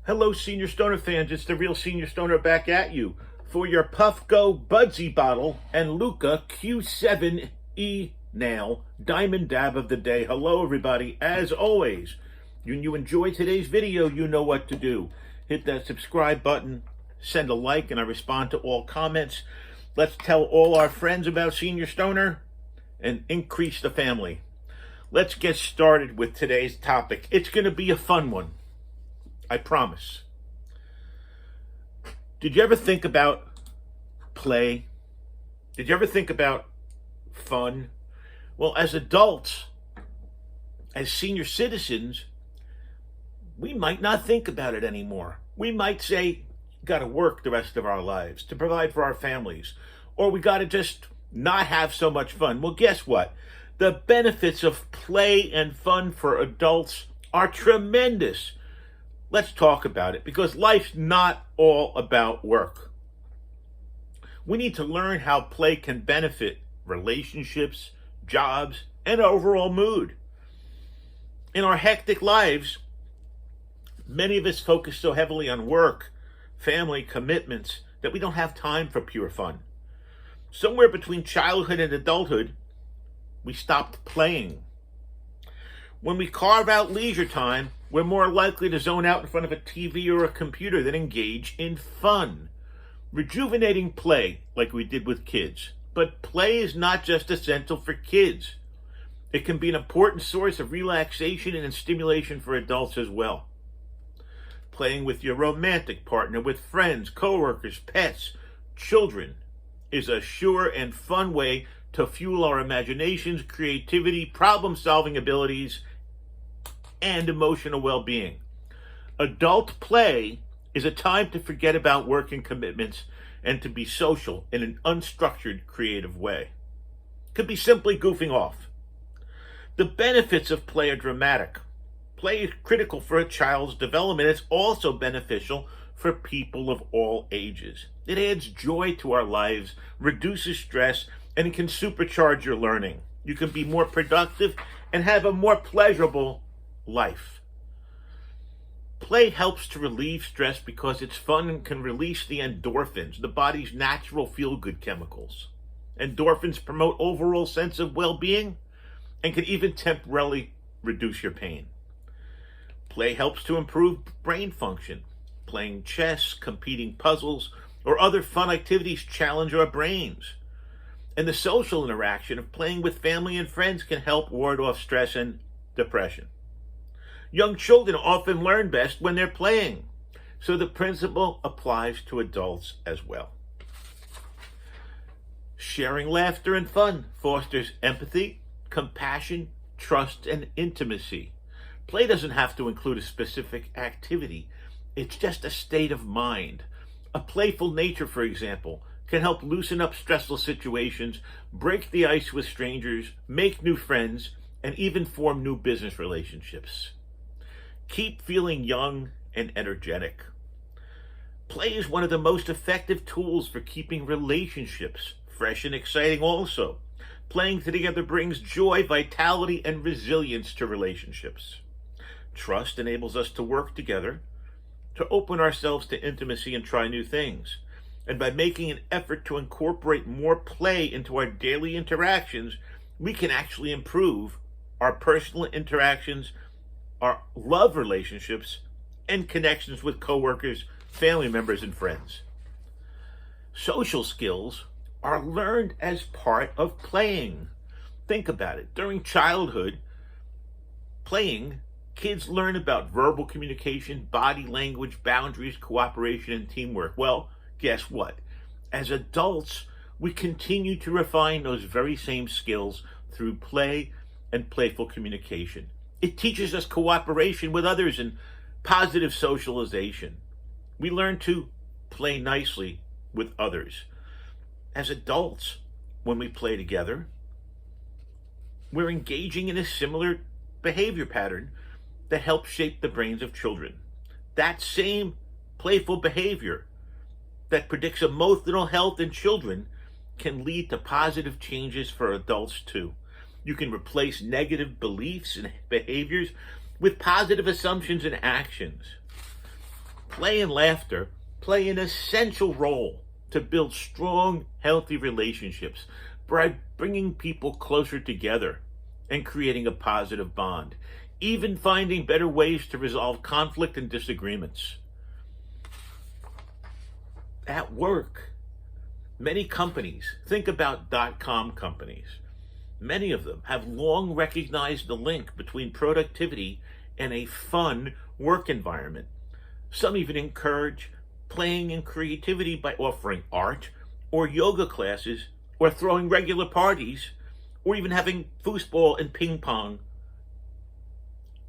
Hello, Senior Stoner fans. It's the real Senior Stoner back at you for your Puffco Budsy bottle and Lookah Q7E nail diamond dab of the day. Hello, everybody. As always, when you enjoy today's video, you know what to do. Hit that subscribe button, send a like, and I respond to all comments. Let's tell all our friends about Senior Stoner and increase the family. Let's get started with today's topic. It's going to be a fun one. I promise. Did you ever think about play? Did you ever think about fun? Well, as adults, as senior citizens, we might not think about it anymore. We might say, got to work the rest of our lives to provide for our families, or we got to just not have so much fun. Well, guess what? The benefits of play and fun for adults are tremendous. Let's talk about it, because life's not all about work. We need to learn how play can benefit relationships, jobs, and overall mood. In our hectic lives, many of us focus so heavily on work, family, commitments, that we don't have time for pure fun. Somewhere between childhood and adulthood, we stopped playing. When we carve out leisure time, we're more likely to zone out in front of a TV or a computer than engage in fun. Rejuvenating play, like we did with kids. But play is not just essential for kids. It can be an important source of relaxation and stimulation for adults as well. Playing with your romantic partner, with friends, coworkers, pets, children, is a sure and fun way to fuel our imaginations, creativity, problem-solving abilities, and emotional well-being. Adult play is a time to forget about work and commitments and to be social in an unstructured, creative way. Could be simply goofing off. The benefits of play are dramatic. Play is critical for a child's development. It's also beneficial for people of all ages. It adds joy to our lives, reduces stress, and it can supercharge your learning. You can be more productive and have a more pleasurable life. Play helps to relieve stress because it's fun and can release the endorphins, the body's natural feel-good chemicals. Endorphins promote overall sense of well-being and can even temporarily reduce your pain. Play helps to improve brain function. Playing chess, competing puzzles, or other fun activities challenge our brains. And the social interaction of playing with family and friends can help ward off stress and depression. Young children often learn best when they're playing, so the principle applies to adults as well. Sharing laughter and fun fosters empathy, compassion, trust, and intimacy. Play doesn't have to include a specific activity. It's just a state of mind. A playful nature, for example, can help loosen up stressful situations, break the ice with strangers, make new friends, and even form new business relationships. Keep feeling young and energetic. Play is one of the most effective tools for keeping relationships fresh and exciting also. Playing together brings joy, vitality, and resilience to relationships. Trust enables us to work together, to open ourselves to intimacy and try new things. And by making an effort to incorporate more play into our daily interactions, we can actually improve our personal interactions, our love relationships, and connections with coworkers, family members, and friends. Social skills are learned as part of playing. Think about it. During childhood, playing, kids learn about verbal communication, body language, boundaries, cooperation, and teamwork. Well, guess what? As adults, we continue to refine those very same skills through play and playful communication. It teaches us cooperation with others and positive socialization. We learn to play nicely with others. As adults, when we play together, we're engaging in a similar behavior pattern that helps shape the brains of children. That same playful behavior that predicts emotional health in children can lead to positive changes for adults too. You can replace negative beliefs and behaviors with positive assumptions and actions. Play and laughter play an essential role to build strong, healthy relationships by bringing people closer together and creating a positive bond, even finding better ways to resolve conflict and disagreements. At work, many companies, think about .com companies, many of them have long recognized the link between productivity and a fun work environment. Some even encourage playing and creativity by offering art or yoga classes or throwing regular parties or even having foosball and ping pong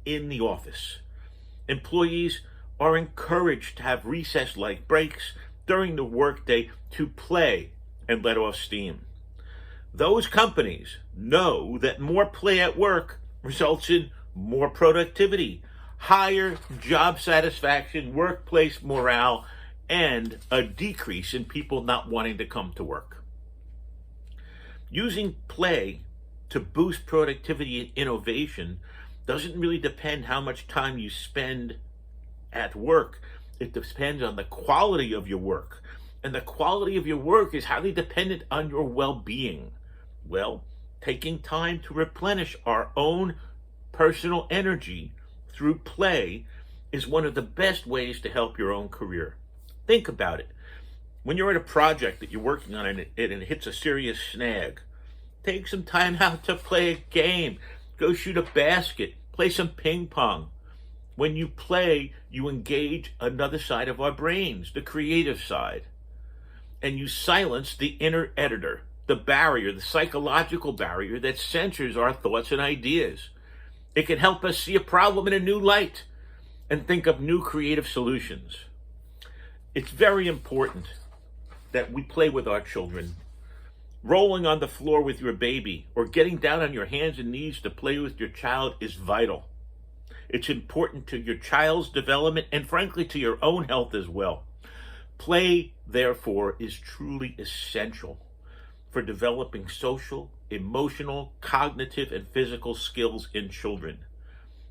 in the office. Employees are encouraged to have recess-like breaks during the workday to play and let off steam. Those companies know that more play at work results in more productivity, higher job satisfaction, workplace morale, and a decrease in people not wanting to come to work. Using play to boost productivity and innovation doesn't really depend how much time you spend at work. It depends on the quality of your work. And the quality of your work is highly dependent on your well-being. Well, taking time to replenish our own personal energy through play is one of the best ways to help your own career. Think about it. When you're at a project that you're working on and it hits a serious snag, take some time out to play a game. Go shoot a basket. Play some ping pong. When you play, you engage another side of our brains, the creative side. And you silence the inner editor, the barrier, the psychological barrier that censors our thoughts and ideas. It can help us see a problem in a new light and think of new creative solutions. It's very important that we play with our children. Rolling on the floor with your baby or getting down on your hands and knees to play with your child is vital. It's important to your child's development and frankly to your own health as well. Play, therefore, is truly essential for developing social, emotional, cognitive, and physical skills in children.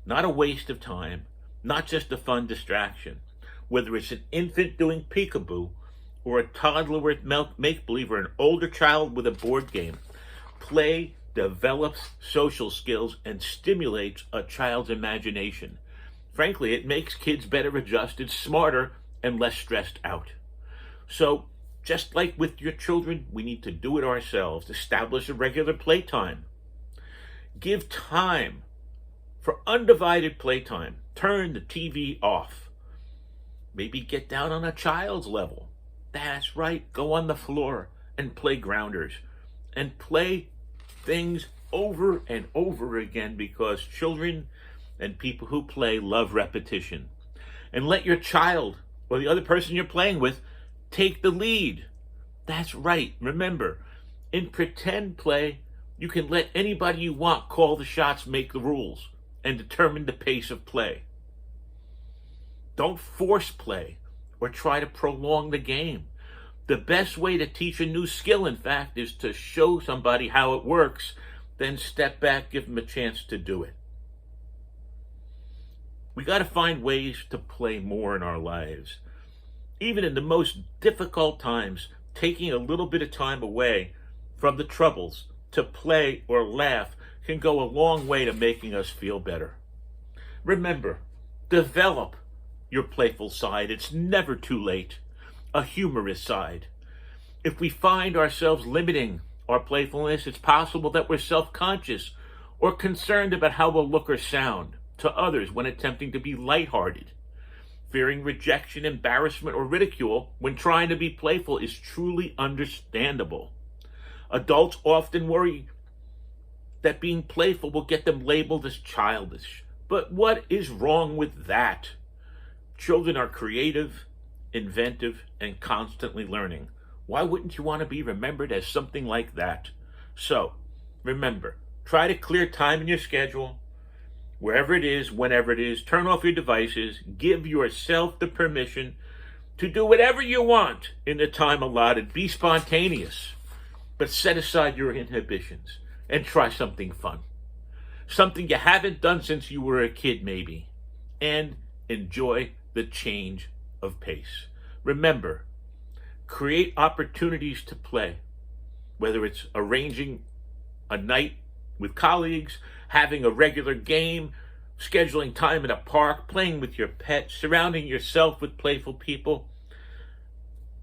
Not a waste of time, not just a fun distraction. Whether it's an infant doing peekaboo or a toddler with make-believe or an older child with a board game, play develops social skills and stimulates a child's imagination. Frankly, it makes kids better adjusted, smarter, and less stressed out. So, just like with your children, we need to do it ourselves. Establish a regular playtime. Give time for undivided playtime. Turn the TV off. Maybe get down on a child's level. That's right. Go on the floor and play grounders. And play things over and over again because children and people who play love repetition. And let your child or the other person you're playing with take the lead. That's right. Remember, in pretend play, you can let anybody you want call the shots, make the rules, and determine the pace of play. Don't force play or try to prolong the game. The best way to teach a new skill, in fact, is to show somebody how it works, then step back, give them a chance to do it. We got to find ways to play more in our lives. Even in the most difficult times, taking a little bit of time away from the troubles to play or laugh can go a long way to making us feel better. Remember, develop your playful side. It's never too late. A humorous side. If we find ourselves limiting our playfulness, it's possible that we're self-conscious or concerned about how we'll look or sound to others when attempting to be lighthearted. Fearing rejection, embarrassment, or ridicule when trying to be playful is truly understandable. Adults often worry that being playful will get them labeled as childish. But what is wrong with that? Children are creative, inventive, and constantly learning. Why wouldn't you want to be remembered as something like that? So, remember, try to clear time in your schedule, wherever it is, whenever it is. Turn off your devices. Give yourself the permission to do whatever you want in the time allotted. Be spontaneous, but set aside your inhibitions and try something fun. Something you haven't done since you were a kid, maybe. And enjoy the change of pace. Remember, create opportunities to play, whether it's arranging a night with colleagues, having a regular game, scheduling time in a park, playing with your pet, surrounding yourself with playful people,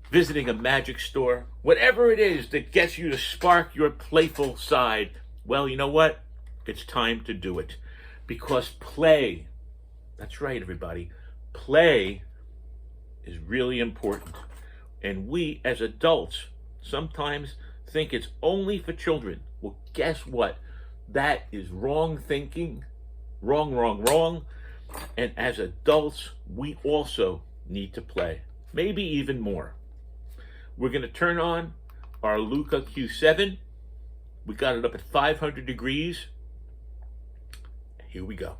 visiting a magic store, whatever it is that gets you to spark your playful side. Well, you know what? It's time to do it. Because play, that's right, everybody, play is really important. And we, as adults, sometimes think it's only for children. Well, guess what? That is wrong thinking. Wrong, wrong, wrong. And as adults, we also need to play. Maybe even more. We're going to turn on our Lookah Q7. We got it up at 500 degrees. Here we go.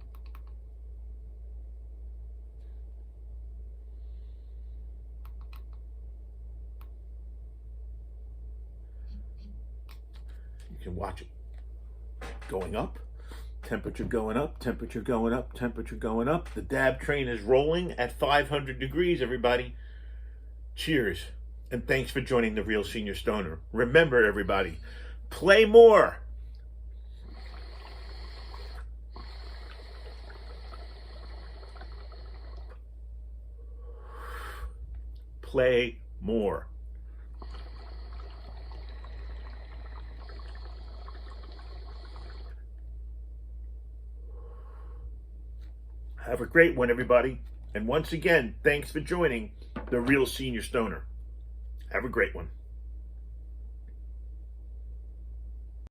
You can watch it going up. Temperature going up, temperature going up, temperature going up. The dab train is rolling at 500 degrees, everybody. Cheers, and thanks for joining the Real Senior Stoner. Remember, everybody, play more. Play more. Have a great one, everybody. And once again, thanks for joining the Real Senior Stoner. Have a great one.